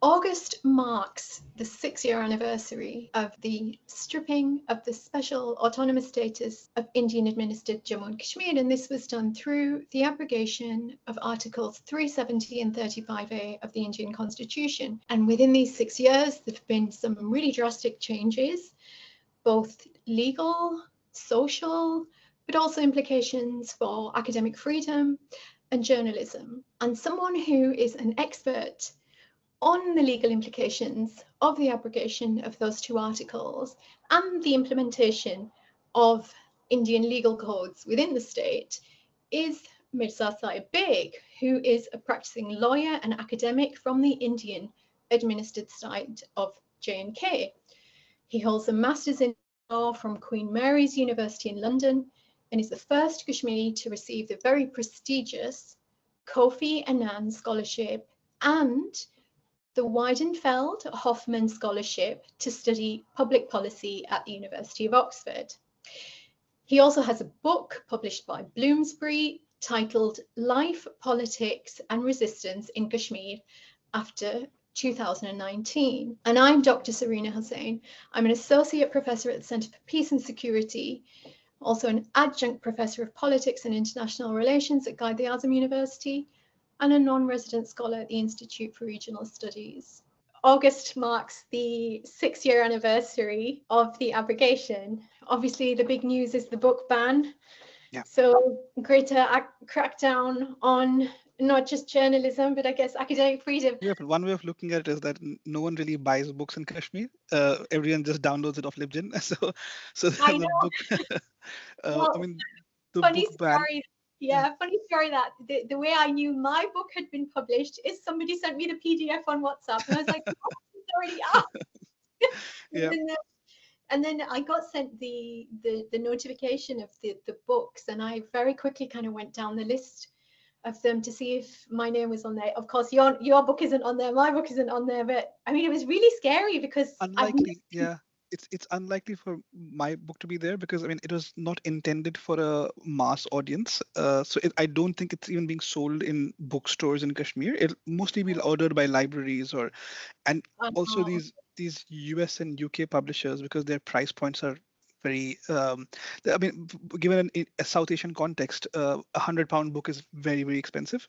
August marks the 6-year anniversary of the stripping of the special autonomous status of Indian-administered Jammu and Kashmir, and this was done through the abrogation of Articles 370 and 35A of the Indian Constitution. And within these 6 years, there have been some really drastic changes, both legal, social, but also implications for academic freedom and journalism. And someone who is an expert on the legal implications of the abrogation of those two articles and the implementation of Indian legal codes within the state is Mirza Saaib Beg, who is a practicing lawyer and academic from the Indian administered side of J&K. He holds a master's in law from Queen Mary's University in London and is the first Kashmiri to receive the very prestigious Kofi Annan Scholarship and the Weidenfeld-Hoffman Scholarship to study public policy at the University of Oxford. He also has a book published by Bloomsbury titled Life, Politics and Resistance in Kashmir after 2019. And I'm Dr. Sarina Hussain. I'm an associate professor at the Centre for Peace and Security, also an adjunct professor of politics and international relations at Quaid-e-Azam University, and a non-resident scholar at the Institute for Regional Studies. August marks the 6-year anniversary of the abrogation. Obviously, the big news is the book ban. Yeah. So greater crackdown on not just journalism, but I guess academic freedom. Yeah, but one way of looking at it is that no one really buys books in Kashmir. Everyone just downloads it off LibGen. So I the know. book, Well, I mean, the funny book ban. story. Yeah, funny story that the way I knew my book had been published is somebody sent me the PDF on WhatsApp, and I was like, oh, it's already out. Yeah. And then I got sent the notification of the books, and I very quickly kind of went down the list of them to see if my name was on there. Of course, your book isn't on there, my book isn't on there, but I mean, it was really scary because Unlikely, yeah. It's unlikely for my book to be there because I mean it was not intended for a mass audience. So I don't think it's even being sold in bookstores in Kashmir. It'll mostly be ordered by libraries and also these US and UK publishers because their price points are very. I mean, given a South Asian context, a £100 book is very, very expensive.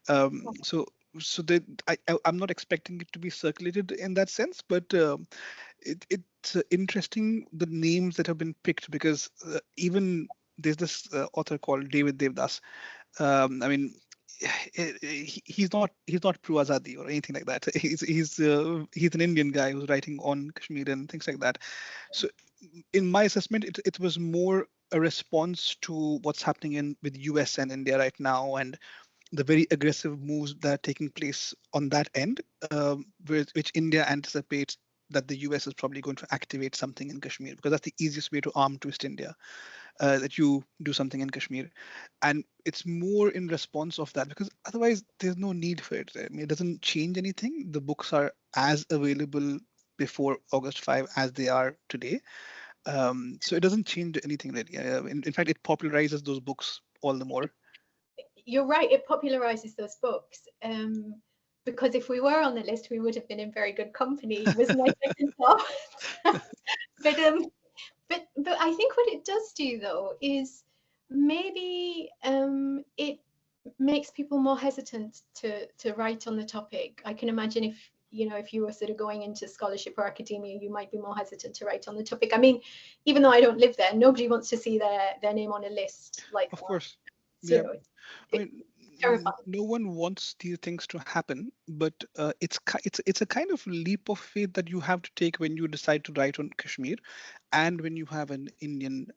So I'm not expecting it to be circulated in that sense, but it's interesting the names that have been picked because even there's this author called David Devdas. I mean, he's not pro Azadi or anything like that. He's an Indian guy who's writing on Kashmir and things like that. So in my assessment, it was more a response to what's happening with US and India right now and the very aggressive moves that are taking place on that end, which India anticipates that the US is probably going to activate something in Kashmir because that's the easiest way to arm twist India, that you do something in Kashmir. And it's more in response of that because otherwise there's no need for it. I mean, it doesn't change anything. The books are as available before August 5 as they are today. So it doesn't change anything really. In fact, it popularizes those books all the more. You're right, it popularizes those books. Because if we were on the list, we would have been in very good company. Was my second thought. But I think what it does do though is maybe it makes people more hesitant to write on the topic. I can imagine if you were sort of going into scholarship or academia, you might be more hesitant to write on the topic. I mean, even though I don't live there, nobody wants to see their name on a list like that. Of course. So, yeah. I mean, no one wants these things to happen, but it's a kind of leap of faith that you have to take when you decide to write on Kashmir, and when you have an Indian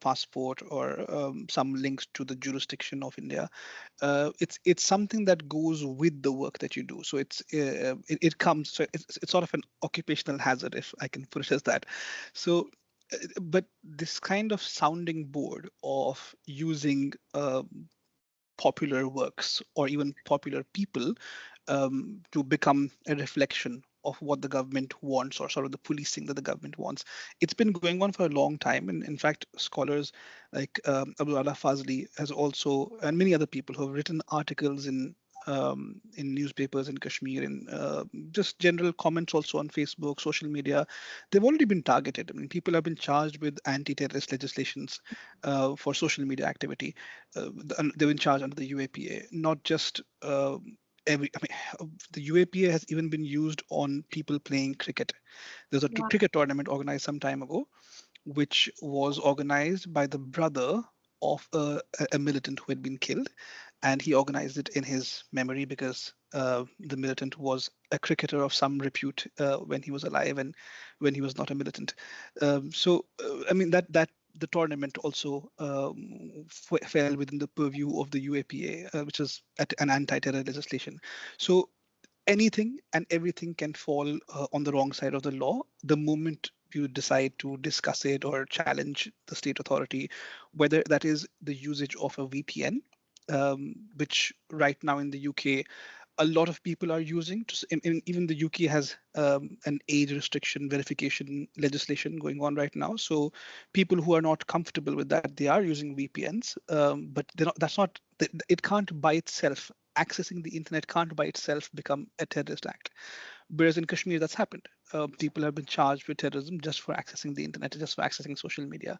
passport or some links to the jurisdiction of India. It's something that goes with the work that you do. So it comes. So it's sort of an occupational hazard, if I can put it as that. So. But this kind of sounding board of using popular works or even popular people to become a reflection of what the government wants or sort of the policing that the government wants. It's been going on for a long time. And in fact, scholars like Abdul Allah Fazli has also, and many other people who have written articles in in newspapers in Kashmir, in just general comments also on Facebook, social media, they've already been targeted. I mean, people have been charged with anti-terrorist legislations for social media activity. They've been charged under the UAPA, not just the UAPA has even been used on people playing cricket. There's a Wow. cricket tournament organized some time ago, which was organized by the brother of a militant who had been killed, and he organized it in his memory because the militant was a cricketer of some repute when he was alive and when he was not a militant. I mean that the tournament also fell within the purview of the UAPA, which is an anti-terror legislation. So anything and everything can fall on the wrong side of the law the moment you decide to discuss it or challenge the state authority, whether that is the usage of a VPN, which right now in the UK a lot of people are using. Even the UK has an age restriction verification legislation going on right now. So people who are not comfortable with that, they are using VPNs, but that's not. It can't by itself. Accessing the internet can't by itself become a terrorist act. Whereas in Kashmir, that's happened. People have been charged with terrorism just for accessing the internet, just for accessing social media.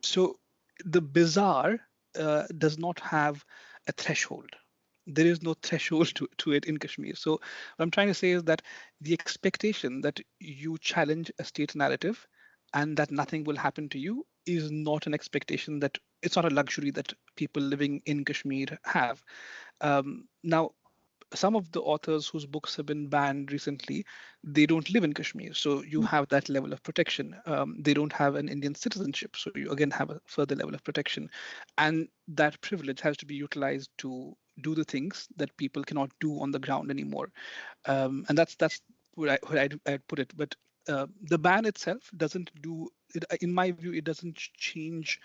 So the bizarre does not have a threshold. There is no threshold to it in Kashmir. So what I'm trying to say is that the expectation that you challenge a state narrative and that nothing will happen to you is not an expectation, that it's not a luxury that people living in Kashmir have. Now, some of the authors whose books have been banned recently, they don't live in Kashmir, so you have that level of protection. They don't have an Indian citizenship, so you again have a further level of protection, and that privilege has to be utilized to do the things that people cannot do on the ground anymore. And that's where I'd put it. But the ban itself doesn't do it. In my view, it doesn't change.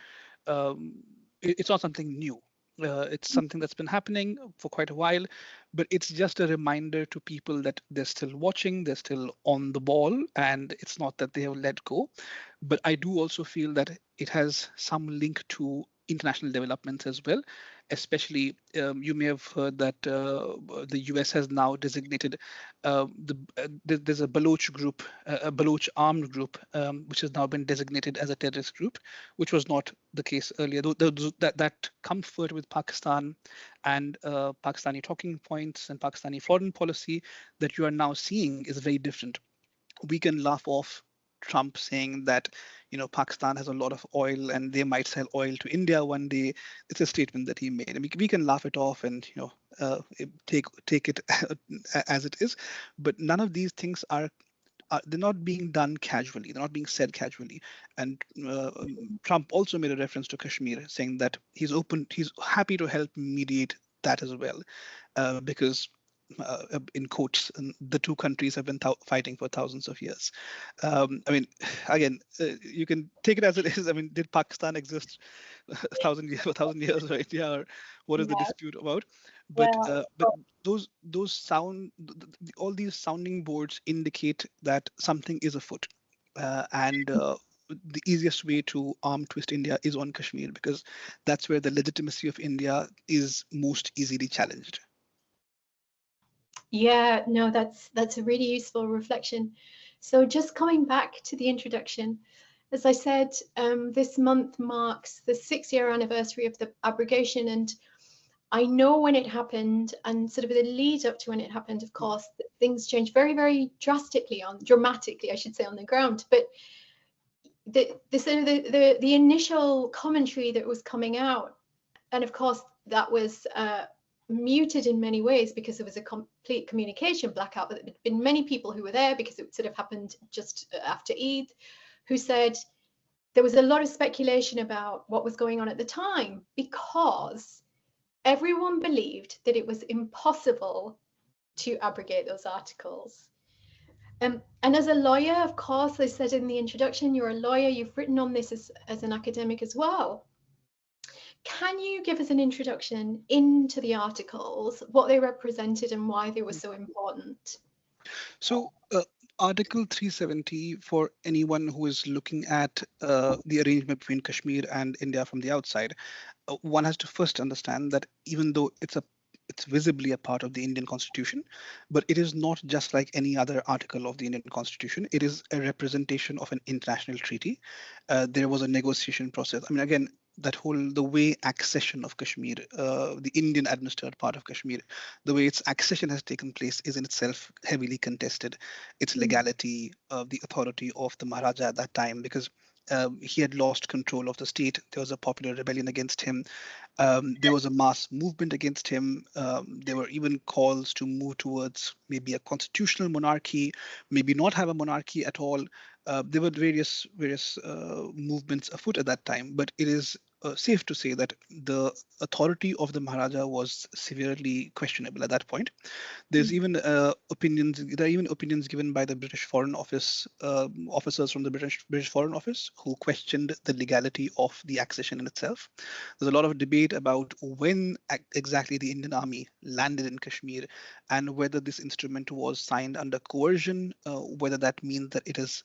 It's not something new. It's something that's been happening for quite a while, but it's just a reminder to people that they're still watching, they're still on the ball, and it's not that they have let go. But I do also feel that it has some link to international developments as well. Especially, you may have heard that the US has now designated there's a Baloch group, a Baloch armed group, which has now been designated as a terrorist group, which was not the case earlier. That comfort with Pakistan and Pakistani talking points and Pakistani foreign policy that you are now seeing is very different. We can laugh off Trump saying that, Pakistan has a lot of oil and they might sell oil to India one day. It's a statement that he made. I mean, we can laugh it off and take it as it is, but none of these things they're not being done casually. They're not being said casually. And Trump also made a reference to Kashmir, saying that he's happy to help mediate that as well, because in quotes, the two countries have been fighting for thousands of years. I mean, again, you can take it as it is. I mean, did Pakistan exist a thousand years, or India, or what is the Yeah. dispute about? Well, But those all these sounding boards indicate that something is afoot, and the easiest way to arm twist India is on Kashmir, because that's where the legitimacy of India is most easily challenged. yeah, no, that's a really useful reflection. So just coming back to the introduction, as I said, this month marks the 6-year anniversary of the abrogation, and I know when it happened and sort of the lead up to when it happened, of course, things changed very, very dramatically, I should say, on the ground. But the initial commentary that was coming out, and of course that was muted in many ways because there was a complete communication blackout, but there had been many people who were there because it sort of happened just after Eid, who said there was a lot of speculation about what was going on at the time because everyone believed that it was impossible to abrogate those articles. And as a lawyer, of course, I said in the introduction, you're a lawyer, you've written on this as an academic as well. Can you give us an introduction into the articles, what they represented and why they were so important? So, Article 370, for anyone who is looking at the arrangement between Kashmir and India from the outside, one has to first understand that even though it's a it's visibly a part of the Indian Constitution, but it is not just like any other article of the Indian Constitution. It is a representation of an international treaty. There was a negotiation process. I mean, again, that whole the way accession of Kashmir, the Indian administered part of Kashmir, the way its accession has taken place is in itself heavily contested. Its mm, legality, the authority of the Maharaja at that time, because he had lost control of the state. There was a popular rebellion against him. There was a mass movement against him. There were even calls to move towards maybe a constitutional monarchy, maybe not have a monarchy at all. There were various movements afoot at that time, but it is safe to say that the authority of the Maharaja was severely questionable at that point. There's mm, even opinions. There are even opinions given by the British Foreign Office officers from the British Foreign Office who questioned the legality of the accession in itself. There's a lot of debate about when exactly the Indian Army landed in Kashmir and whether this instrument was signed under coercion, whether that means that it is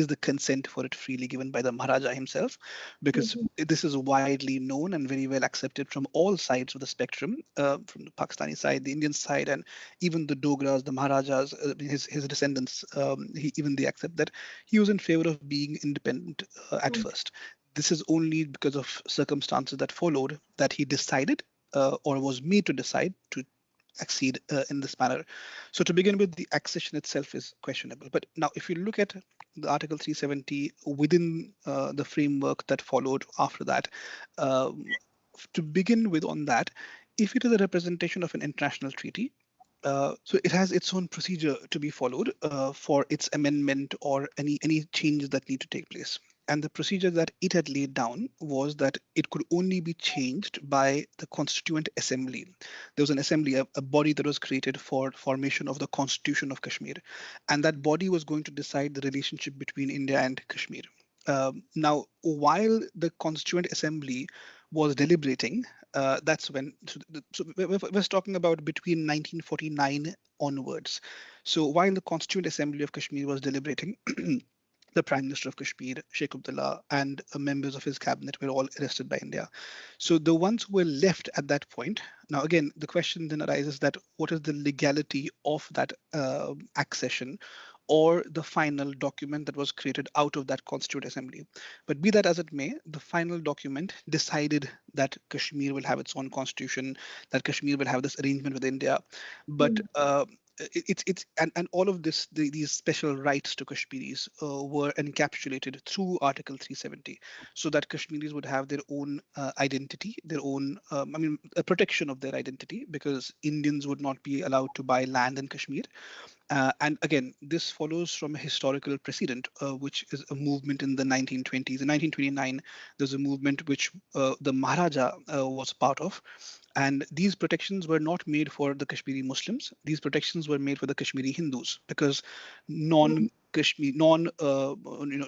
the consent for it freely given by the Maharaja himself, because mhm, this is widely known and very well accepted from all sides of the spectrum, from the Pakistani side, the Indian side, and even the Dogras, the Maharajas, his descendants, even they accept that he was in favor of being independent at mm, first. This is only because of circumstances that followed that he decided or was made to decide to accede in this manner. So to begin with, the accession itself is questionable. But now, if you look at the Article 370 within the framework that followed after that, um, to begin with on that, if it is a representation of an international treaty, so it has its own procedure to be followed for its amendment or any changes that need to take place. And the procedure that it had laid down was that it could only be changed by the Constituent Assembly. There was an assembly, a body that was created for formation of the Constitution of Kashmir, and that body was going to decide the relationship between India and Kashmir. Now, while the Constituent Assembly was deliberating, that's when we're talking about between 1949 onwards. So while the Constituent Assembly of Kashmir was deliberating, the Prime Minister of Kashmir, Sheikh Abdullah, and members of his cabinet were all arrested by India. So the ones who were left at that point, now again, the question then arises that what is the legality of that accession or the final document that was created out of that Constituent Assembly? But be that as it may, the final document decided that Kashmir will have its own constitution, that Kashmir will have this arrangement with India. But mm, it's and all of this, these special rights to Kashmiris were encapsulated through Article 370, so that Kashmiris would have their own identity, their own I mean a protection of their identity, because Indians would not be allowed to buy land in Kashmir. And again, this follows from a historical precedent, which is a movement in the 1920s. In 1929, there's a movement which the Maharaja was part of, and these protections were not made for the Kashmiri Muslims. These protections were made for the Kashmiri Hindus, because mm, non-Kashmir, non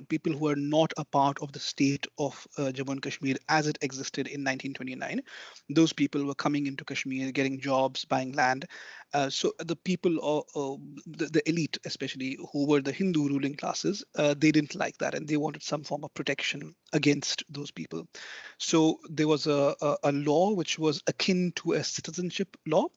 people who are not a part of the state of Jammu and Kashmir as it existed in 1929, those people were coming into Kashmir, getting jobs, buying land. So the people, the elite, especially who were the Hindu ruling classes, they didn't like that, and they wanted some form of protection against those people. So there was a law which was akin to a citizenship law,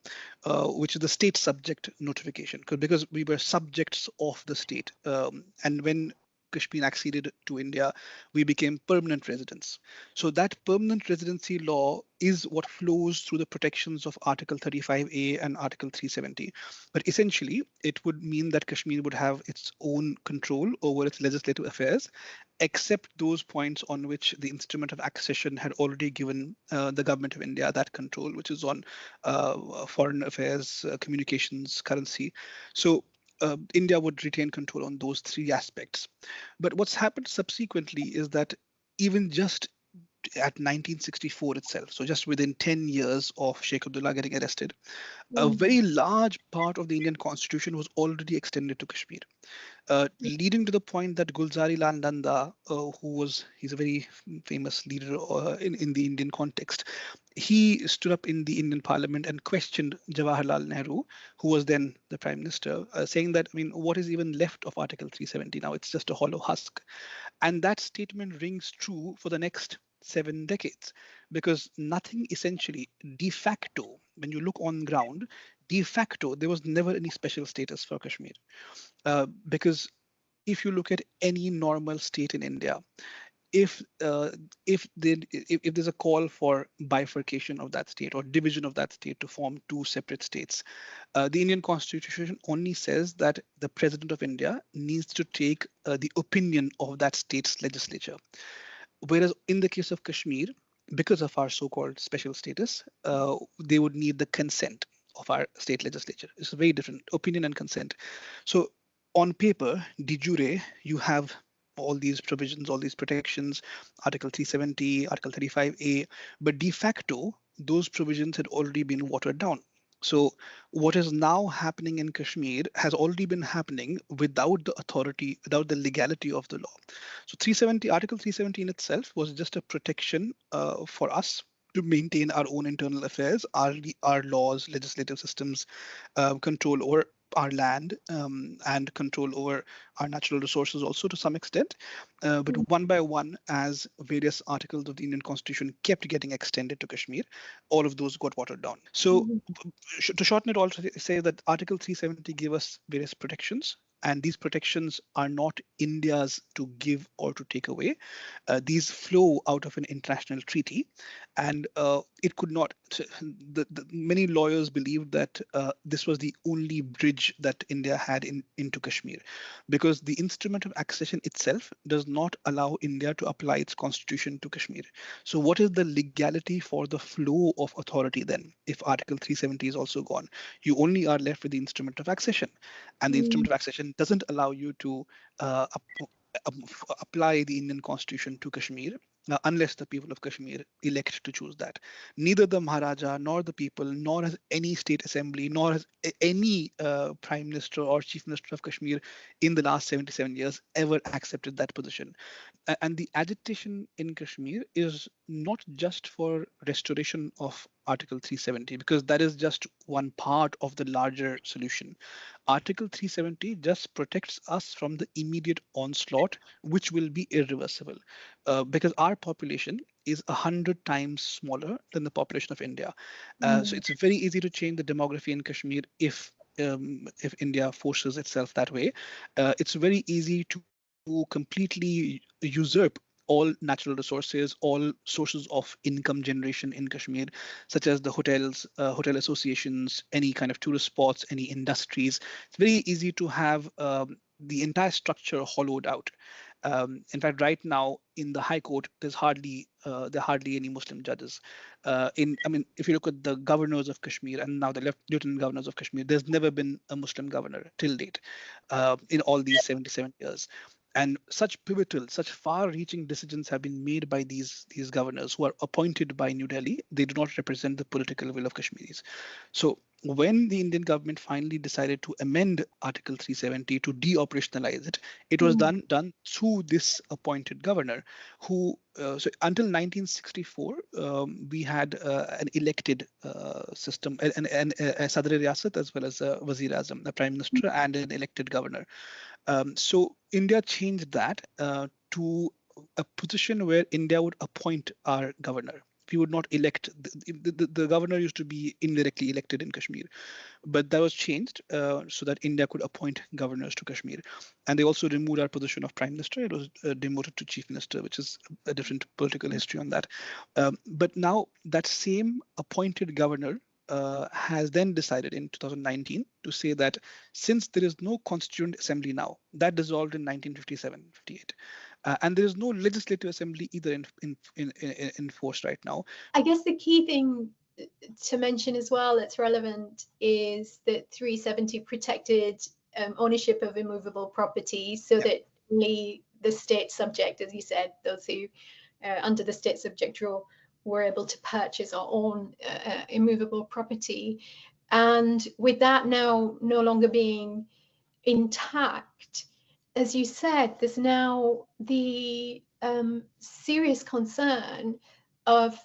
which is the state subject notification, because we were subjects of the state. And when Kashmir acceded to India, we became permanent residents. So that permanent residency law is what flows through the protections of Article 35A and Article 370. But essentially, it would mean that Kashmir would have its own control over its legislative affairs, except those points on which the instrument of accession had already given the government of India that control, which is on foreign affairs, communications, currency. So India would retain control on those three aspects. But what's happened subsequently is that even just at 1964 itself, so just within 10 years of Sheikh Abdullah getting arrested, a mm, very large part of the Indian constitution was already extended to Kashmir, leading to the point that Gulzari Lal Nanda, he's a very famous leader in the Indian context, he stood up in the Indian Parliament and questioned Jawaharlal Nehru, who was then the Prime Minister, saying that, I mean, what is even left of Article 370 now? It's just a hollow husk. And that statement rings true for the next 7 decades, because nothing essentially de facto, when you look on ground, de facto, there was never any special status for Kashmir. Because if you look at any normal state in India, if if there's a call for bifurcation of that state or division of that state to form two separate states, the Indian Constitution only says that the President of India needs to take the opinion of that state's legislature. Whereas in the case of Kashmir, because of our so-called special status, they would need the consent of our state legislature. It's a very different opinion and consent. So on paper, de jure, you have all these provisions, all these protections, Article 370, Article 35A, but de facto, those provisions had already been watered down. So what is now happening in Kashmir has already been happening without the authority, without the legality of the law. So 370, Article 370 in itself was just a protection for us to maintain our own internal affairs, our laws, legislative systems, control over our land, and control over our natural resources also to some extent. But one by one, as various articles of the Indian Constitution kept getting extended to Kashmir, all of those got watered down. So to shorten it, also say that Article 370 gave us various protections, and these protections are not India's to give or to take away. These flow out of an international treaty, and it could not. Many lawyers believed that this was the only bridge that India had into Kashmir, because the instrument of accession itself does not allow India to apply its constitution to Kashmir. So, what is the legality for the flow of authority then, if Article 370 is also gone? You only are left with the instrument of accession, and the instrument of accession doesn't allow you to apply the Indian constitution to Kashmir, unless the people of Kashmir elect to choose that. Neither the Maharaja, nor the people, nor has any state assembly, nor has any prime minister or chief minister of Kashmir in the last 77 years ever accepted that position. And the agitation in Kashmir is not just for restoration of Article 370, because that is just one part of the larger solution. Article 370 just protects us from the immediate onslaught, which will be irreversible, because our population is 100 times smaller than the population of India. So it's very easy to change the demography in Kashmir if India forces itself that way. It's very easy to completely usurp all natural resources, all sources of income generation in Kashmir, such as the hotels, hotel associations, any kind of tourist spots, any industries. It's very easy to have the entire structure hollowed out. In fact, right now in the High Court, there are hardly any Muslim judges. If you look at the governors of Kashmir and now the lieutenant governors of Kashmir, there's never been a Muslim governor till date in all these 77 years. And such pivotal, such far-reaching decisions have been made by these governors who are appointed by New Delhi. They do not represent the political will of Kashmiris. So when the Indian government finally decided to amend Article 370 to de-operationalize it, it was done through this appointed governor who, so until 1964, we had an elected system, a Sadr Riyasat as well as a Wazir Azam, a prime minister, and an elected governor. So India changed that to a position where India would appoint our governor. We would not elect. The governor used to be indirectly elected in Kashmir, but that was changed so that India could appoint governors to Kashmir. And they also removed our position of prime minister. It was demoted to chief minister, which is a different political history on that. But now that same appointed governor has then decided in 2019 to say that since there is no constituent assembly now, that dissolved in 1957-58, and there is no legislative assembly either in force right now. I guess the key thing to mention as well that's relevant is that 370 protected ownership of immovable property, so that only the state subject, as you said, those who under the state subject rule were able to purchase or own immovable property. And with that now no longer being intact, as you said, there's now the serious concern of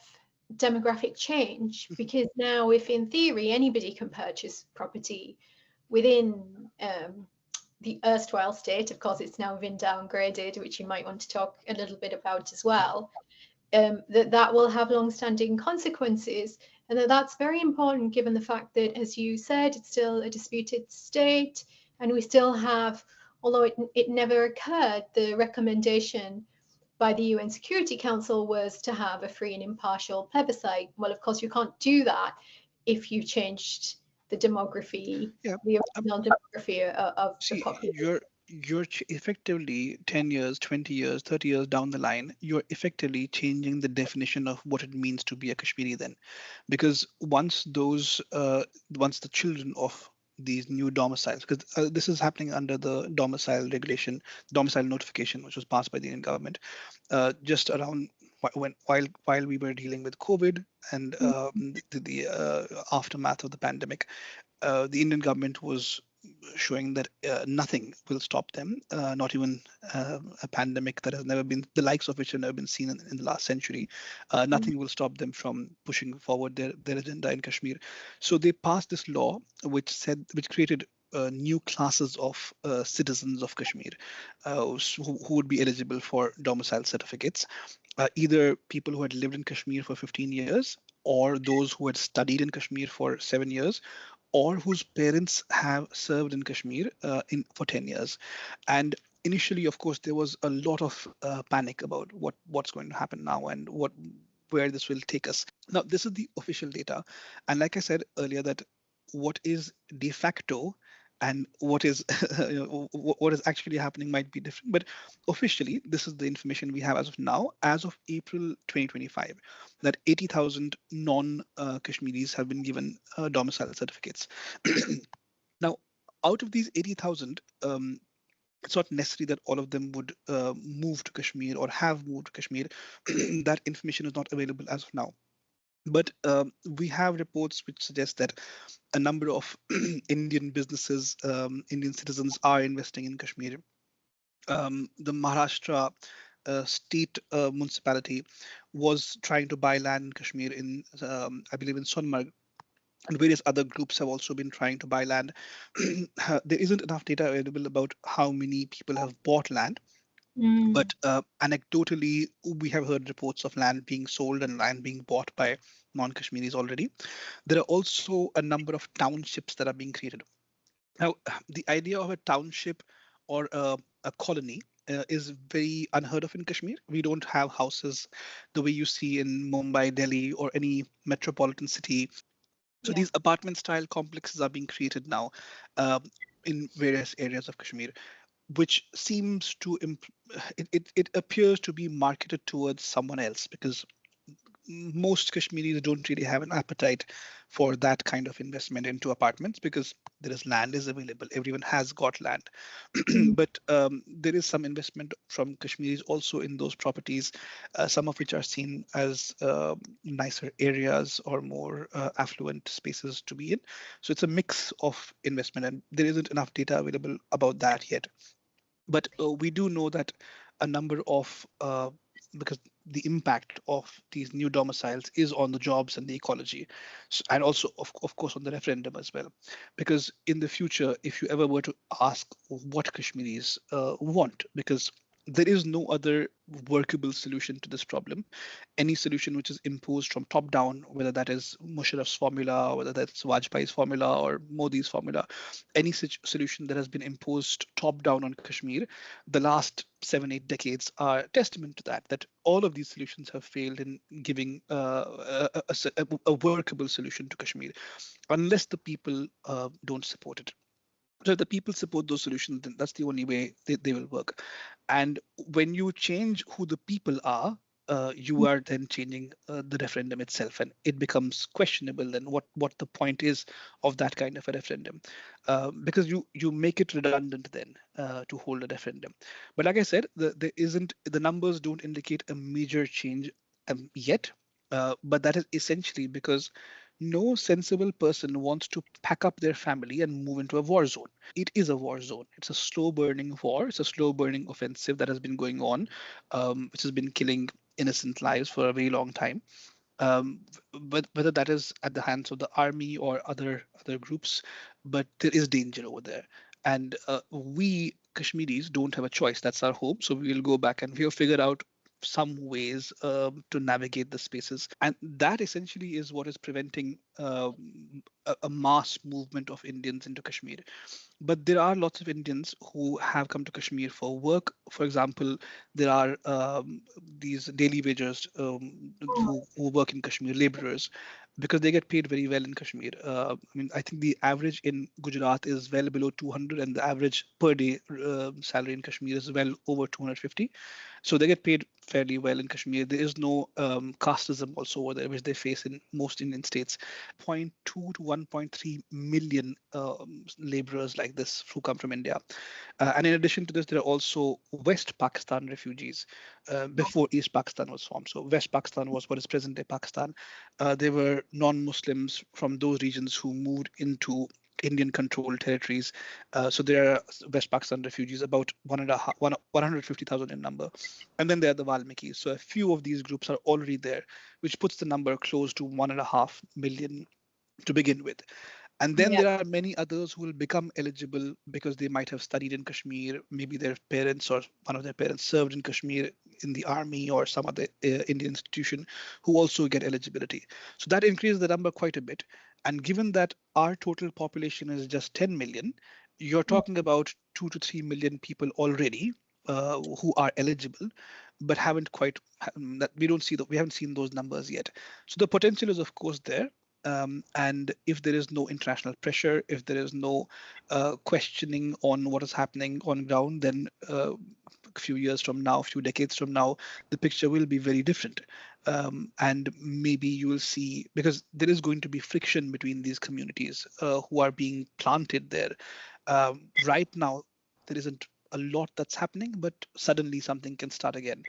demographic change, because now if in theory anybody can purchase property within the erstwhile state, of course it's now been downgraded, which you might want to talk a little bit about as well, that will have long-standing consequences, and that's very important given the fact that, as you said, it's still a disputed state, and we still have, although it never occurred, the recommendation by the UN Security Council was to have a free and impartial plebiscite. Well, of course, you can't do that if you changed the demography, Yeah. the Um, original demography of the See, population. you're effectively 10 years, 20 years, 30 years down the line, you're effectively changing the definition of what it means to be a Kashmiri then. Because once the children of these new domiciles, because this is happening under the domicile regulation, domicile notification, which was passed by the Indian government, just around while we were dealing with COVID and the aftermath of the pandemic, the Indian government was showing that nothing will stop them, not even a pandemic that has never been, the likes of which have never been seen in the last century. Nothing will stop them from pushing forward their agenda in Kashmir. So they passed this law which created new classes of citizens of Kashmir who would be eligible for domicile certificates, either people who had lived in Kashmir for 15 years, or those who had studied in Kashmir for 7 years, or whose parents have served in Kashmir for 10 years. And initially, of course, there was a lot of panic about what's going to happen now and where this will take us. Now, this is the official data. And like I said earlier, that what is de facto and what is what is actually happening might be different. But officially, this is the information we have as of now, as of April 2025, that 80,000 non-Kashmiris have been given domicile certificates. Now, out of these 80,000, it's not necessary that all of them would move to Kashmir or have moved to Kashmir. That information is not available as of now. But we have reports which suggest that a number of Indian businesses, Indian citizens are investing in Kashmir. The Maharashtra state municipality was trying to buy land in Kashmir in, I believe, in Sonmarg, and various other groups have also been trying to buy land. There isn't enough data available about how many people have bought land, Mm. but anecdotally, we have heard reports of land being sold and land being bought by non-Kashmiris already. There are also a number of townships that are being created. Now, the idea of a township or a colony is very unheard of in Kashmir. We don't have houses the way you see in Mumbai, Delhi, or any metropolitan city. So Yeah. these apartment style complexes are being created now um, in various areas of Kashmir, which seems to it appears to be marketed towards someone else, because most Kashmiris don't really have an appetite for that kind of investment into apartments, because there is land is available. Everyone has got land. Mm. But there is some investment from Kashmiris also in those properties, some of which are seen as nicer areas or more affluent spaces to be in. So it's a mix of investment, and there isn't enough data available about that yet. But we do know that a number of because the impact of these new domiciles is on the jobs and the ecology, and also of course on the referendum as well, because in the future, if you ever were to ask what Kashmiris want, because there is no other workable solution to this problem. Any solution which is imposed from top down, whether that is Musharraf's formula, whether that's Vajpayee's formula or Modi's formula, any such solution that has been imposed top down on Kashmir, the last 7 8 decades are testament to that. That all of these solutions have failed in giving a workable solution to Kashmir, unless the people don't support it. So if the people support those solutions, then that's the only way they will work. And when you change who the people are, you are then changing the referendum itself, and it becomes questionable then what the point is of that kind of a referendum, because you make it redundant then to hold a referendum. But like I said, the numbers don't indicate a major change yet, but that is essentially because no sensible person wants to pack up their family and move into a war zone. It is a war zone. It's a slow burning war. It's a slow burning offensive that has been going on, which has been killing innocent lives for a very long time. But whether that is at the hands of the army or other groups, but there is danger over there, and we Kashmiris don't have a choice. That's our home. So we will go back and we'll figure out some ways to navigate the spaces. And that essentially is what is preventing a mass movement of Indians into Kashmir. But there are lots of Indians who have come to Kashmir for work. For example, there are these daily wagers who work in Kashmir, laborers, because they get paid very well in Kashmir. I mean, I think the average in Gujarat is well below 200, and the average per day salary in Kashmir is well over 250. So they get paid fairly well in Kashmir. There is no casteism also over there, which they face in most Indian states. 0.2 to 1.3 million laborers like this who come from India. And in addition to this, there are also West Pakistan refugees before East Pakistan was formed. So West Pakistan was what is present day Pakistan. They were non-Muslims from those regions who moved into Indian controlled territories. So there are West Pakistan refugees, about 150,000 in number. And then there are the Valmikis. So a few of these groups are already there, which puts the number close to 1.5 million to begin with. And then Yeah. there are many others who will become eligible because they might have studied in Kashmir. Maybe their parents or one of their parents served in Kashmir in the army or some other Indian institution, who also get eligibility. So that increases the number quite a bit. And given that our total population is just 10 million, you're talking about 2 to 3 million people already who are eligible, but haven't quite that we don't see that we haven't seen those numbers yet. So the potential is of course there, and if there is no international pressure, if there is no questioning on what is happening on ground, then a few years from now, a few decades from now, the picture will be very different. And maybe you will see, because there is going to be friction between these communities who are being planted there. Right now, there isn't a lot that's happening, but suddenly something can start again.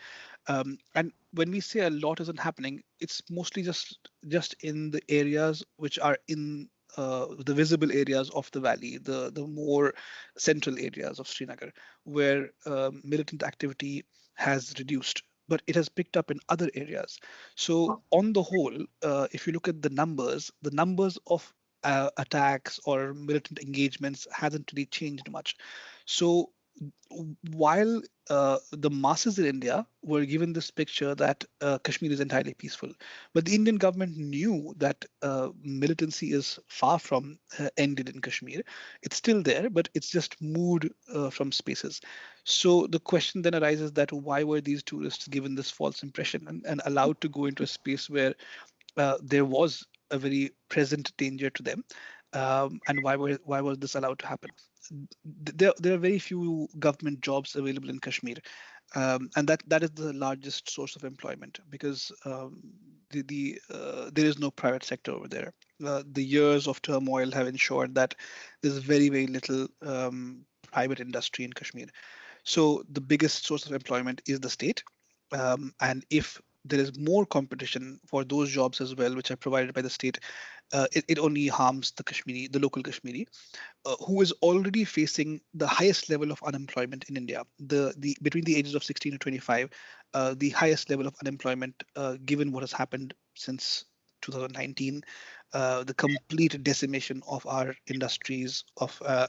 And when we say a lot isn't happening, it's mostly just in the areas which are in the visible areas of the valley, the more central areas of Srinagar, where militant activity has reduced, but it has picked up in other areas. So on the whole, if you look at the numbers of attacks or militant engagements hasn't really changed much. So while the masses in India were given this picture that Kashmir is entirely peaceful, but the Indian government knew that militancy is far from ended in Kashmir. It's still there, but it's just moved from spaces. So the question then arises that why were these tourists given this false impression and allowed to go into a space where there was a very present danger to them, and why was this allowed to happen? There are very few government jobs available in Kashmir, and that is the largest source of employment because there is no private sector over there. The years of turmoil have ensured that there's very little private industry in Kashmir. So the biggest source of employment is the state. And if there is more competition for those jobs as well, which are provided by the state, it only harms the local Kashmiri, who is already facing the highest level of unemployment in India. The between the ages of 16 to 25, the highest level of unemployment, given what has happened since 2019, the complete decimation of our industries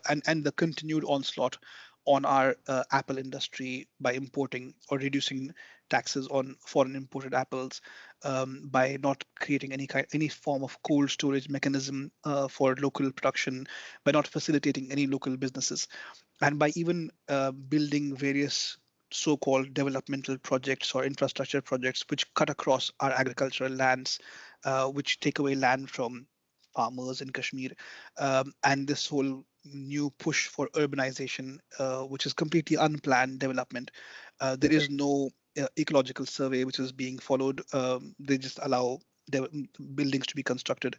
and the continued onslaught on our Apple industry by importing or reducing taxes on foreign imported apples, by not creating any form of cold storage mechanism for local production, by not facilitating any local businesses, and by even building various so-called developmental projects or infrastructure projects which cut across our agricultural lands, which take away land from farmers in Kashmir, and this whole new push for urbanization, which is completely unplanned development. There is no ecological survey which is being followed. They just allow buildings to be constructed,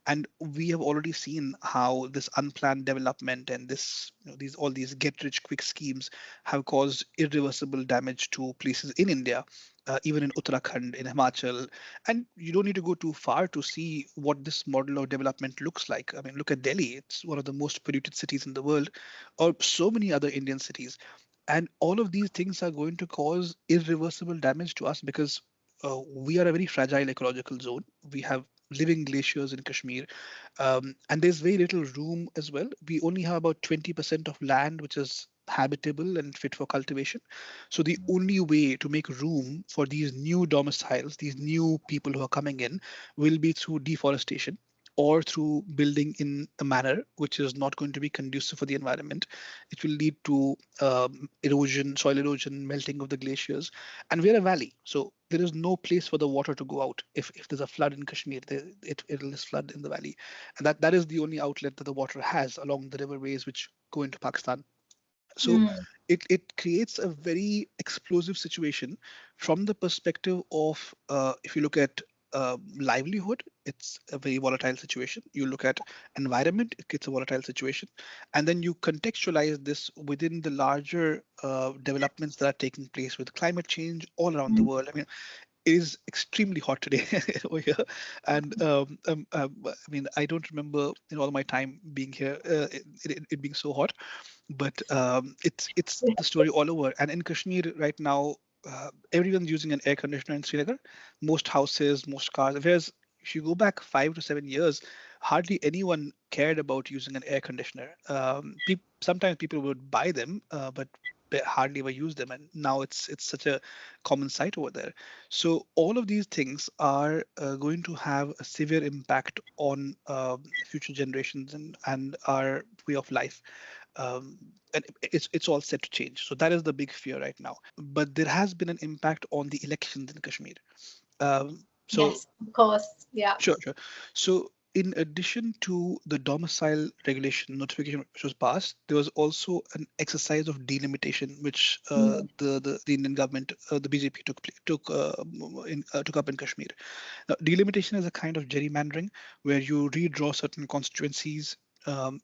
and we have already seen how this unplanned development and these all these get rich quick schemes have caused irreversible damage to places in India, even in Uttarakhand, in Himachal. And you don't need to go too far to see what this model of development looks like. I mean, look at Delhi, it's one of the most polluted cities in the world, or so many other Indian cities. And all of these things are going to cause irreversible damage to us because we are a very fragile ecological zone. We have living glaciers in Kashmir, and there's very little room as well. We only have about 20% of land which is habitable and fit for cultivation. So the only way to make room for these new domiciles, these new people who are coming in, will be through deforestation or through building in a manner which is not going to be conducive for the environment. It will lead to erosion, soil erosion, melting of the glaciers. And we're a valley, so there is no place for the water to go out. If there's a flood in Kashmir, it'll just flood in the valley. And that is the only outlet that the water has along the riverways which go into Pakistan. So Mm. it creates a very explosive situation from the perspective of if you look at livelihood, it's a very volatile situation. You look at environment, it's a volatile situation, and then you contextualize this within the larger developments that are taking place with climate change all around the Mm. world. I mean, it is extremely hot today over here, and I mean, I don't remember in all my time being here it being so hot, but it's the story all over. And in Kashmir right now, everyone's using an air conditioner in Srinagar. Most houses, most cars. Whereas if you go back 5 to 7 years, hardly anyone cared about using an air conditioner. Sometimes people would buy them, but hardly ever use them. And now it's such a common sight over there. So all of these things are going to have a severe impact on future generations and our way of life, and it's all set to change. So that is the big fear right now. But there has been an impact on the elections in Kashmir. So Yes, of course. Yeah. sure. So in addition to the domicile regulation notification which was passed, there was also an exercise of delimitation, which Mm. the Indian government, the BJP took up in Kashmir. Now, delimitation is a kind of gerrymandering where you redraw certain constituencies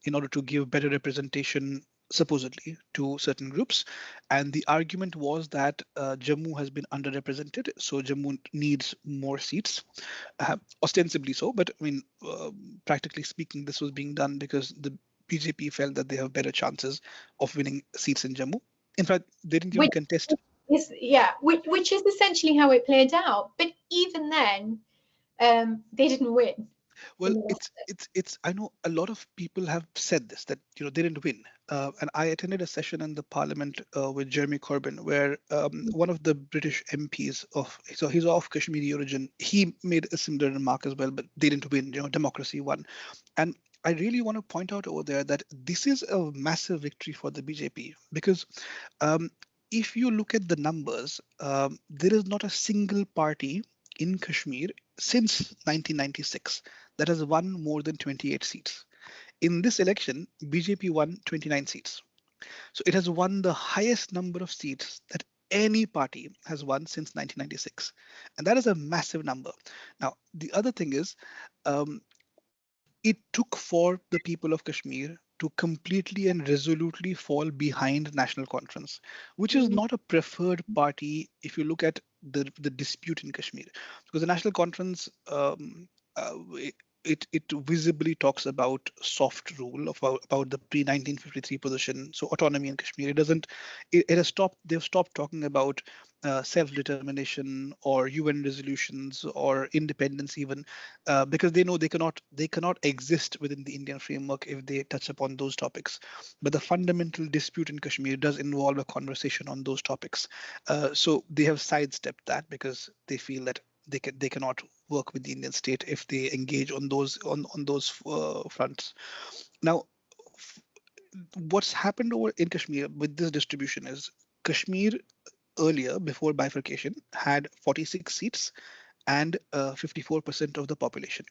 in order to give better representation, supposedly, to certain groups. And the argument was that Jammu has been underrepresented, so Jammu needs more seats, ostensibly so. But I mean, practically speaking, this was being done because the BJP felt that they have better chances of winning seats in Jammu. In fact, they didn't even Which contest. is, yeah, which is essentially how it played out. But even then, they didn't win Well, in the last. it's. I know a lot of people have said this, that they didn't win. And I attended a session in the Parliament with Jeremy Corbyn, where one of the British MPs so he's of Kashmiri origin. He made a similar remark as well, but they didn't win. Democracy won, and I really want to point out over there that this is a massive victory for the BJP because um, if you look at the numbers, there is not a single party in Kashmir since 1996 that has won more than 28 seats. In this election, BJP won 29 seats. So it has won the highest number of seats that any party has won since 1996. And that is a massive number. Now, the other thing is, um, it took for the people of Kashmir to completely and resolutely fall behind National Conference, which is Mm. not a preferred party if you look at the dispute in Kashmir, because the National Conference uh, it visibly talks about soft rule about the pre 1953 position, so autonomy in Kashmir. It has stopped. They've stopped talking about self determination or UN resolutions or independence even, because they know they cannot exist within the Indian framework if they touch upon those topics. But the fundamental dispute in Kashmir does involve a conversation on those topics. So they have sidestepped that because they feel that they cannot work with the Indian state if they engage on those fronts. Now, f- what's happened over in Kashmir with this distribution is Kashmir earlier, before bifurcation, had 46 seats and 54% of the population,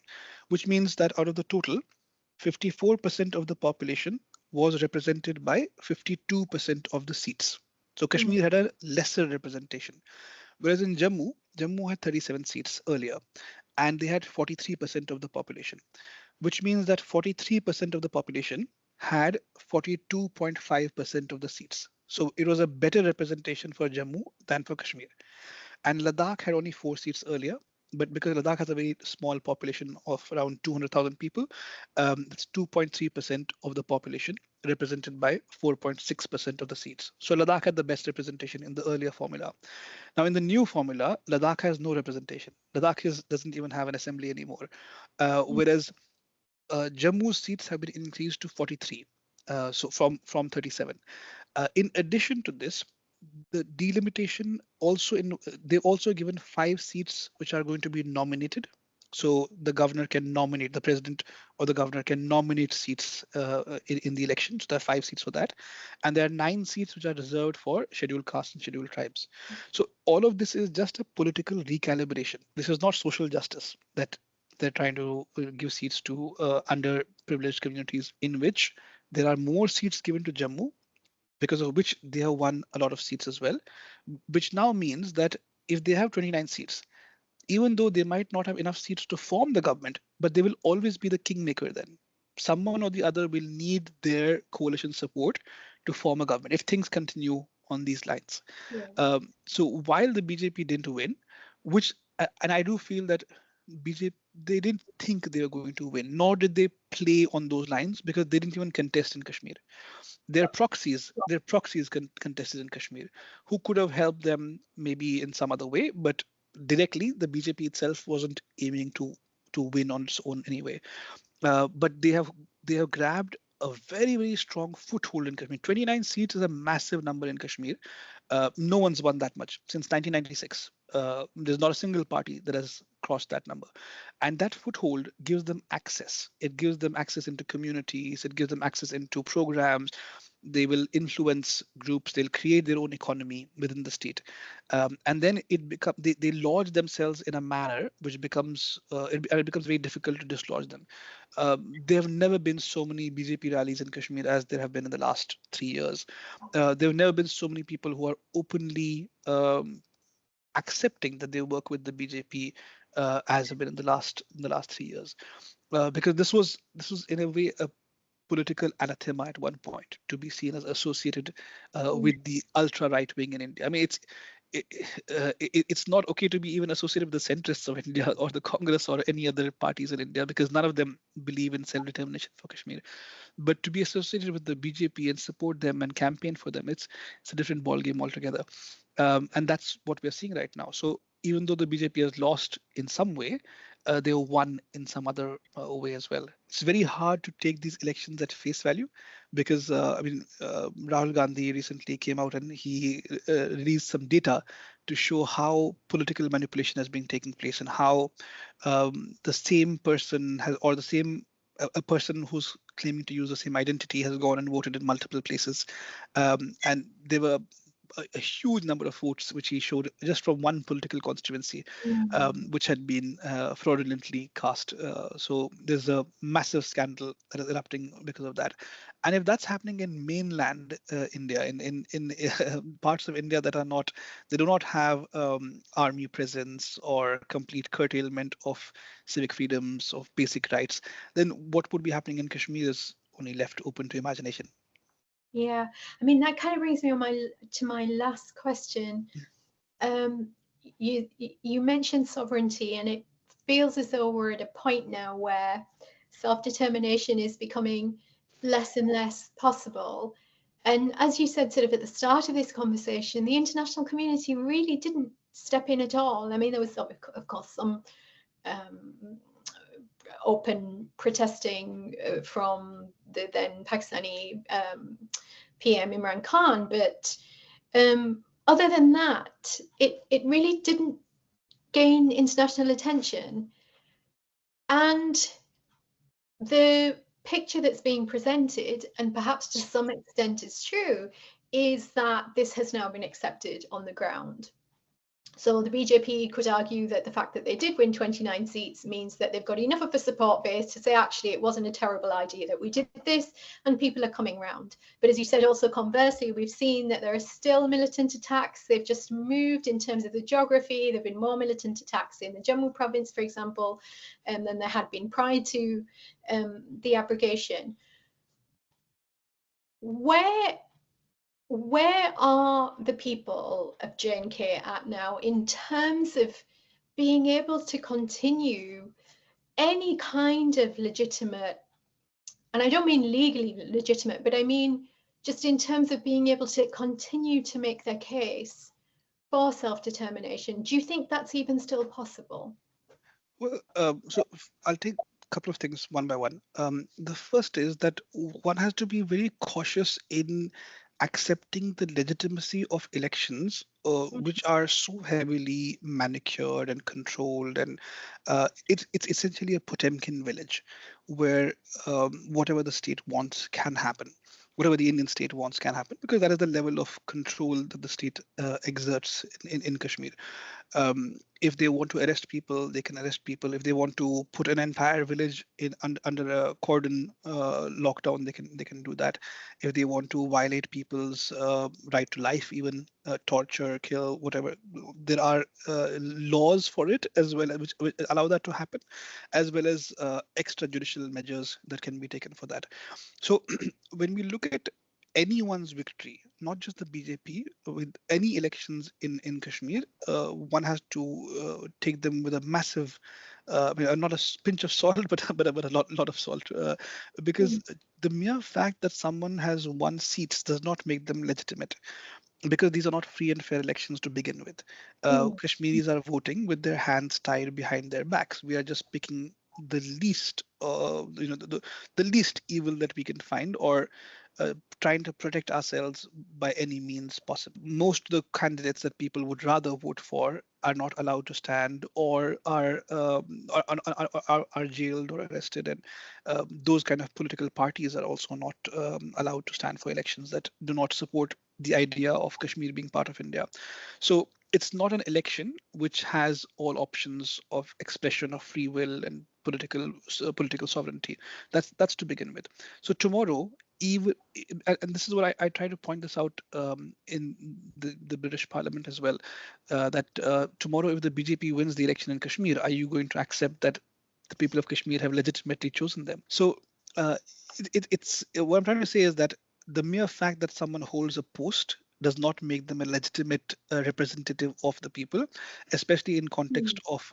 which means that out of the total, 54% of the population was represented by 52% of the seats. So Mm. Kashmir had a lesser representation. Whereas in Jammu had 37 seats earlier, and they had 43% of the population, which means that 43% of the population had 42.5% of the seats. So it was a better representation for Jammu than for Kashmir. And Ladakh had only 4 seats earlier, but because Ladakh has a very small population of around 200,000 people, that's 2.3% of the population represented by 4.6% of the seats. So Ladakh had the best representation in the earlier formula. Now, in the new formula, Ladakh has no representation. Doesn't even have an assembly anymore, whereas Jammu's seats have been increased to 43, so from 37. In addition to this, the delimitation also they've also given 5 seats which are going to be nominated. So the governor can nominate, the president or the governor can nominate seats in the election. So there are 5 seats for that, and there are 9 seats which are reserved for scheduled castes and scheduled tribes. So all of this is just a political recalibration. This is not social justice that they're trying to give seats to underprivileged communities, in which there are more seats given to Jammu, because of which they have won a lot of seats as well, which now means that if they have 29 seats, even though they might not have enough seats to form the government, but they will always be the kingmaker then. Someone or the other will need their coalition support to form a government if things continue on these lines. Yeah. So while the BJP didn't win, which and I do feel that BJP, they didn't think they were going to win, nor did they play on those lines, because they didn't even contest in Kashmir. Their proxies contested in Kashmir, who could have helped them maybe in some other way, but directly the BJP itself wasn't aiming to win on its own anyway. But they have grabbed a very strong foothold in Kashmir. 29 seats is a massive number in Kashmir. No one's won that much since 1996. There's not a single party that has crossed that number, and that foothold gives them access. It gives them access into communities. It gives them access into programs. They will influence groups. They'll create their own economy within the state, and then they lodge themselves in a manner which it becomes very difficult to dislodge them. There have never been so many BJP rallies in Kashmir as there have been in the last 3 years. There have never been so many people who are openly accepting that they work with the BJP as have been in the last 3 years. Because this was in a way a political anathema at one point, to be seen as associated with the ultra right wing in India. I mean, it, it's not okay to be even associated with the centrists of India or the Congress or any other parties in India, because none of them believe in self-determination for Kashmir. But to be associated with the BJP and support them and campaign for them, it's a different ballgame altogether. And that's what we're seeing right now. So even though the BJP has lost in some way, they won in some other way as well. It's very hard to take these elections at face value, because Rahul Gandhi recently came out and he released some data to show how political manipulation has been taking place, and how the same person has, or the same a person who's claiming to use the same identity has gone and voted in multiple places, and there were a huge number of votes which he showed just from one political constituency, which had been fraudulently cast. So there's a massive scandal that is erupting because of that. And if that's happening in mainland India, in parts of India that are not, they do not have army presence or complete curtailment of civic freedoms, of basic rights, then what would be happening in Kashmir is only left open to imagination. Yeah, I mean that kind of brings me to my last question. You mentioned sovereignty, and it feels as though we're at a point now where self-determination is becoming less and less possible. And as you said, sort of at the start of this conversation, the international community really didn't step in at all. I mean, there was, of course, some open protesting from the then Pakistani PM Imran Khan, but other than that, it really didn't gain international attention. And the picture that's being presented, and perhaps to some extent is true, is that this has now been accepted on the ground. So the BJP could argue that the fact that they did win 29 seats means that they've got enough of a support base to say, actually, it wasn't a terrible idea that we did this, and people are coming round. But as you said, also conversely, we've seen that there are still militant attacks. They've just moved in terms of the geography. There have been more militant attacks in the Jammu province, for example, than there had been prior to the abrogation. Where are the people of J&K at now in terms of being able to continue any kind of legitimate, and I don't mean legally legitimate, but I mean just in terms of being able to continue to make their case for self-determination? Do you think that's even still possible? Well, so I'll take a couple of things one by one. The first is that one has to be very cautious in accepting the legitimacy of elections, which are so heavily manicured and controlled, and it's essentially a Potemkin village, where whatever the state wants can happen. Whatever the Indian state wants can happen, because that is the level of control that the state exerts in Kashmir. If they want to arrest people, they can arrest people. If they want to put an entire village in under a cordon lockdown, they can do that. If they want to violate people's right to life, even torture, kill, whatever, there are laws for it as well, which allow that to happen, as well as extrajudicial measures that can be taken for that. So when we look at anyone's victory, not just the BJP, with any elections in Kashmir, one has to take them with a massive, not a pinch of salt, but a lot of salt, because the mere fact that someone has won seats does not make them legitimate, because these are not free and fair elections to begin with. Kashmiris are voting with their hands tied behind their backs. We are just picking the least, the least evil that we can find, or trying to protect ourselves by any means possible. Most of the candidates that people would rather vote for are not allowed to stand, or are jailed or arrested, and those kind of political parties are also not allowed to stand for elections that do not support the idea of Kashmir being part of India. So it's not an election which has all options of expression of free will and political sovereignty. That's to begin with. So tomorrow, even, and this is what I try to point this out in the British Parliament as well, that tomorrow, if the BJP wins the election in Kashmir, are you going to accept that the people of Kashmir have legitimately chosen them? So uh, it's what I'm trying to say is that the mere fact that someone holds a post does not make them a legitimate representative of the people, especially in context of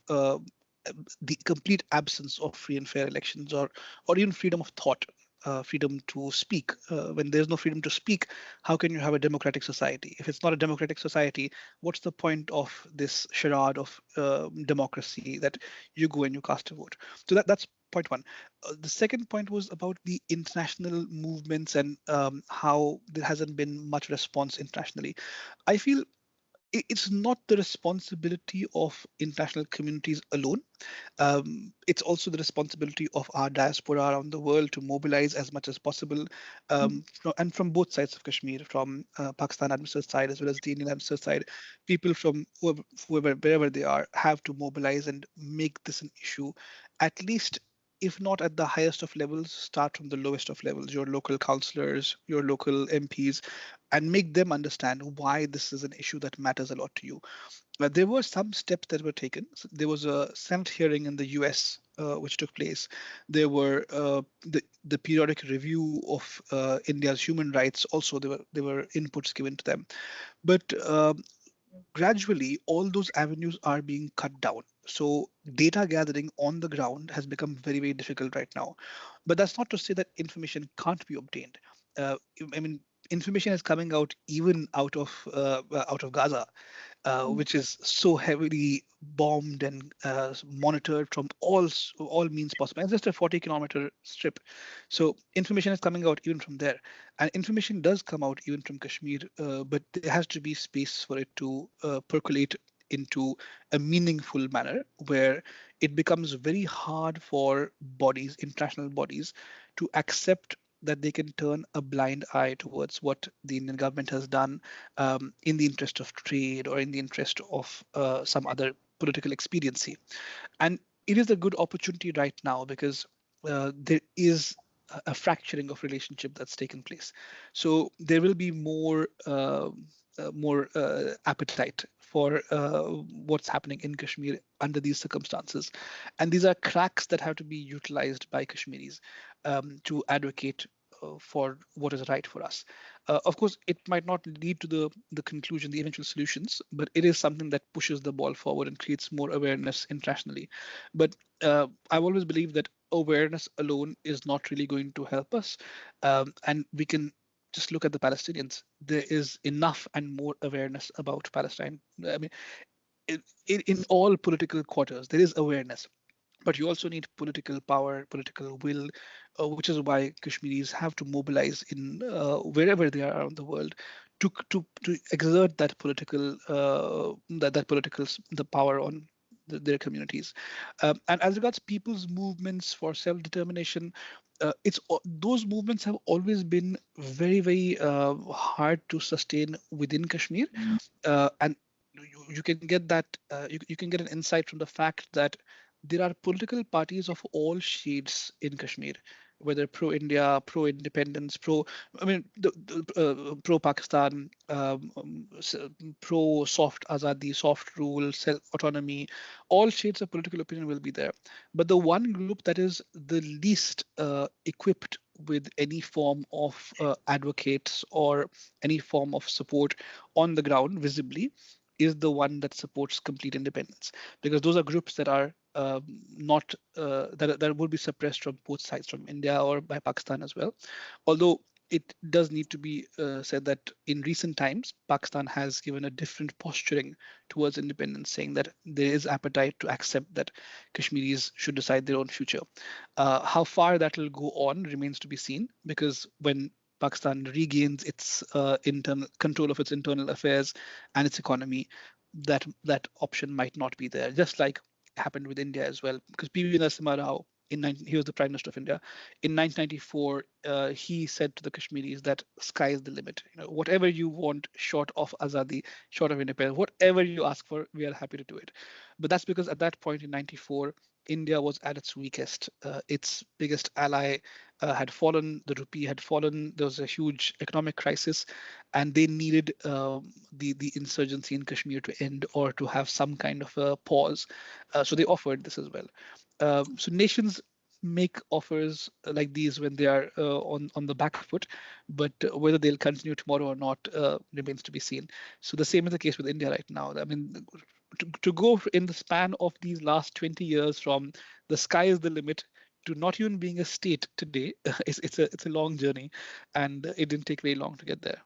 the complete absence of free and fair elections, or even freedom of thought, freedom to speak. When there's no freedom to speak, how can you have a democratic society? If it's not a democratic society, what's the point of this charade of democracy that you go and you cast a vote? So that's point one. The second point was about the international movements, and how there hasn't been much response internationally. I feel it's not the responsibility of international communities alone. It's also the responsibility of our diaspora around the world to mobilize as much as possible, and from both sides of Kashmir, from Pakistan administered side as well as the Indian administered side. People from whoever, wherever they are, have to mobilize and make this an issue, at least. If not at the highest of levels, start from the lowest of levels, your local councillors, your local MPs, and make them understand why this is an issue that matters a lot to you. There were some steps that were taken. So there was a Senate hearing in the US which took place. There were the periodic review of India's human rights. Also, there were inputs given to them. But gradually, all those avenues are being cut down. So data gathering on the ground has become very, very difficult right now. But that's not to say that information can't be obtained. Uh, I mean, information is coming out even out of Gaza, which is so heavily bombed and monitored from all means possible. It's just a 40-kilometer strip, so information is coming out even from there, and information does come out even from Kashmir. But there has to be space for it to percolate into a meaningful manner, where it becomes very hard for bodies, international bodies, to accept that they can turn a blind eye towards what the Indian government has done, in the interest of trade or in the interest of some other political expediency. And it is a good opportunity right now, because there is a fracturing of relationship that's taken place. So there will be more appetite for what's happening in Kashmir under these circumstances, and these are cracks that have to be utilized by Kashmiris to advocate for what is right for us. Of course, it might not lead to the conclusion, the eventual solutions, but it is something that pushes the ball forward and creates more awareness internationally. But I've always believed that awareness alone is not really going to help us, and we can just look at the Palestinians. There is enough and more awareness about Palestine. I mean, in all political quarters, there is awareness. but you also need political power, political will, which is why Kashmiris have to mobilize in wherever they are around the world to exert that political the power on their communities. And as regards people's movements for self-determination, those movements have always been very hard to sustain within Kashmir, and you can get that you can get an insight from the fact that there are political parties of all shades in Kashmir, whether pro-India, pro-independence, pro-Pakistan, pro-soft Azadi, soft rule, self-autonomy. All shades of political opinion will be there. But the one group that is the least equipped with any form of advocates or any form of support on the ground visibly is the one that supports complete independence, because those are groups that are not that will be suppressed from both sides, from India or by Pakistan as well. Although it does need to be said that in recent times, Pakistan has given a different posturing towards independence, saying that there is appetite to accept that Kashmiris should decide their own future. How far that will go on remains to be seen, because when Pakistan regains its internal control of its internal affairs and its economy, that option might not be there. Just like happened with India as well, because PV Narasimha Rao he was the Prime Minister of India in 1994. He said to the Kashmiris that sky is the limit. Whatever you want, short of Azadi, short of independence, whatever you ask for, we are happy to do it. But that's because at that point in '94, India was at its weakest. Its biggest ally had fallen. The rupee had fallen. There was a huge economic crisis, and they needed the insurgency in Kashmir to end or to have some kind of a pause. So they offered this as well. So nations make offers like these when they are on the back foot, but whether they'll continue tomorrow or not remains to be seen. So the same is the case with India right now. I mean, to go in the span of these last 20 years from the sky is the limit to not even being a state today, it's a long journey, and it didn't take very long to get there.